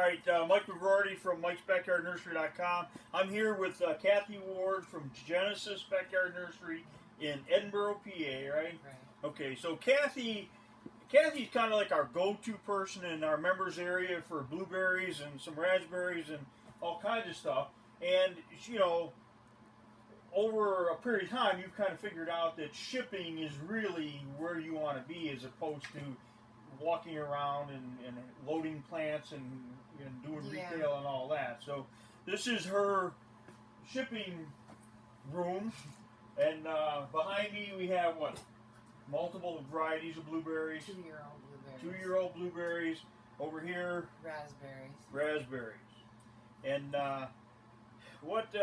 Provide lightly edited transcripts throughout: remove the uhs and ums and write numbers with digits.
right, Mike McGroarty from Mike'sBackyardNursery.com. I'm here with Kathy Ward from Genesis Backyard Nursery in Edinburgh, PA, right? Right. Okay, so Kathy's kind of like our go-to person in our members area for blueberries and some raspberries and all kinds of stuff. And, you know, over a period of time, you've kind of figured out that shipping is really where you want to be as opposed to walking around and loading plants and doing retail and all that. So this is her shipping room, and behind me we have what? Multiple varieties of blueberries. 2-year-old blueberries. 2-year-old blueberries. Over here, raspberries. And what?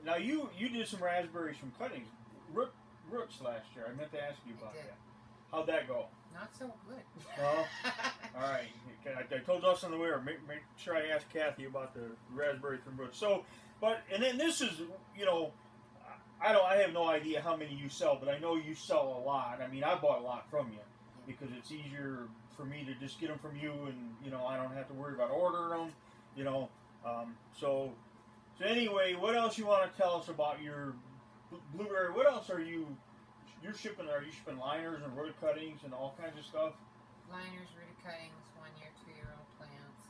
Now you did some raspberries from cuttings, roots last year. I meant to ask you about that. How'd that go? Not so good. Well, all right. I told us on the way, or make sure I ask Kathy about the raspberry from roots. So, and then this is, you know, I have no idea how many you sell, but I know you sell a lot. I mean, I bought a lot from you because it's easier for me to just get them from you, and you know, I don't have to worry about ordering them. You know, so anyway, what else you want to tell us about your blueberry? What else you're shipping? Are you shipping liners and root cuttings and all kinds of stuff? Liners, root cuttings, 1-year, 2-year-old plants.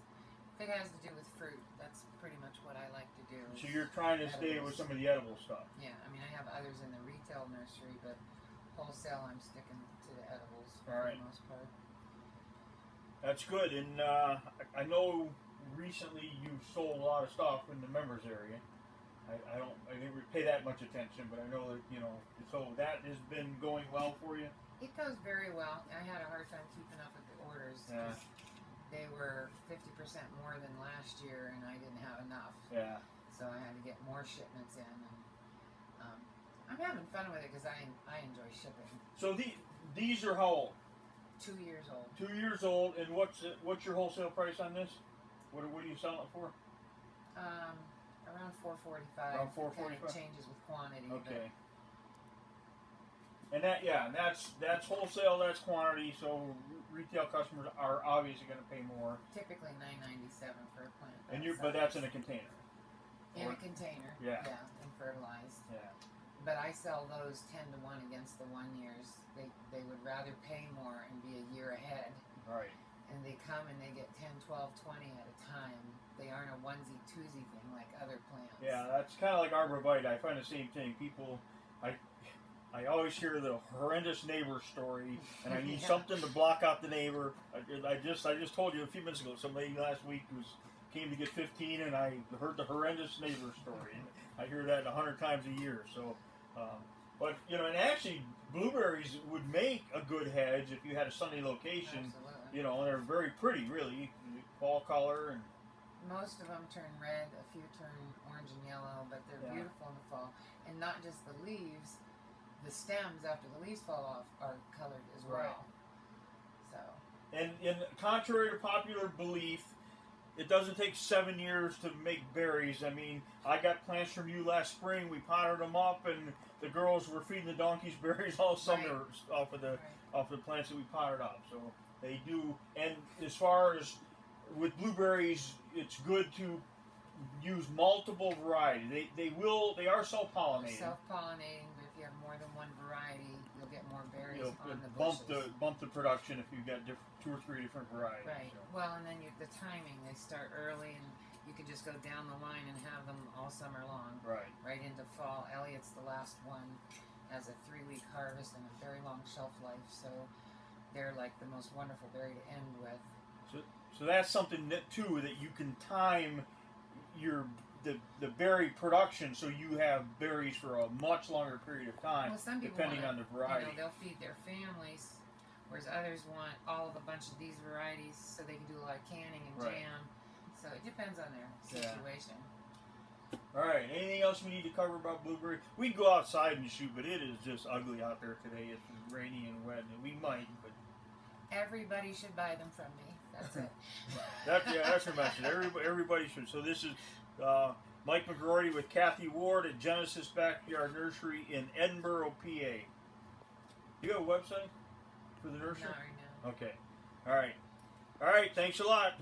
If it has to do with fruit, that's pretty much what I like to do. So you're trying to stay with some of the edible stuff. Yeah, I mean, I have others in the retail nursery, but wholesale, I'm sticking to the edibles for the most part. That's good, and I know recently you sold a lot of stuff in the members area. I didn't pay that much attention, but I know that, you know, so that has been going well for you? It goes very well. I had a hard time keeping up with the orders because they were 50% more than last year, and I didn't have enough. Yeah. So I had to get more shipments in, and I'm having fun with it because I enjoy shipping. So these are how old? 2 years old. 2 years old, and what's your wholesale price on this? What are you selling it for? Around $4.45. Around $4.45. Kind of changes with quantity. Okay. And that's wholesale. That's quantity. So retail customers are obviously going to pay more. Typically $9.97 for a plant. But that's in a container. In a container. Yeah. Yeah, and fertilized. Yeah. But I sell those 10 to 1 against the 1 years. They would rather pay more and be a year ahead. Right. And they come and they get 10, 12, 20 at a time. They aren't a onesie twosie thing like other plants. Yeah, that's kind of like arborvitae. I find the same thing. People, I always hear the horrendous neighbor story, and I need something to block out the neighbor. I just told you a few minutes ago, some lady last week came to get 15, and I heard the horrendous neighbor story. And I hear that 100 times a year. So, but you know, and actually, blueberries would make a good hedge if you had a sunny location. Absolutely. You know, and they're very pretty, really, fall color and. Most of them turn red, a few turn orange and yellow, but they're beautiful in the fall. And not just the leaves, the stems after the leaves fall off are colored as well. So. And contrary to popular belief, it doesn't take 7 years to make berries. I mean, I got plants from you last spring. We potted them up, and the girls were feeding the donkeys berries all summer off of the plants that we potted up. So they do. And as far as with blueberries, it's good to use multiple varieties. They are self-pollinating. Self-pollinating, but if you have more than one variety, you'll get more berries on the bushes. Bump the production if you've got 2 or 3 different varieties. Right. So. Well, and then the timing, they start early, and you can just go down the line and have them all summer long. Right. Right into fall. Elliot's the last one, has a 3-week harvest and a very long shelf life, so they're like the most wonderful berry to end with. So that's something that too, that you can time the berry production so you have berries for a much longer period of time, depending on the variety. You know, they'll feed their families, whereas others want all of a bunch of these varieties so they can do a lot of canning and jam. So it depends on their situation. All right. Anything else we need to cover about blueberry? We can go outside and shoot, but it is just ugly out there today. It's rainy and wet, and we might, but everybody should buy them from me. That's it. That's her message. Everybody should. So this is Mike McGroarty with Kathy Ward at Genesis Backyard Nursery in Edinburgh, PA. You have a website for the nursery? Not right now. Okay. All right. Thanks a lot.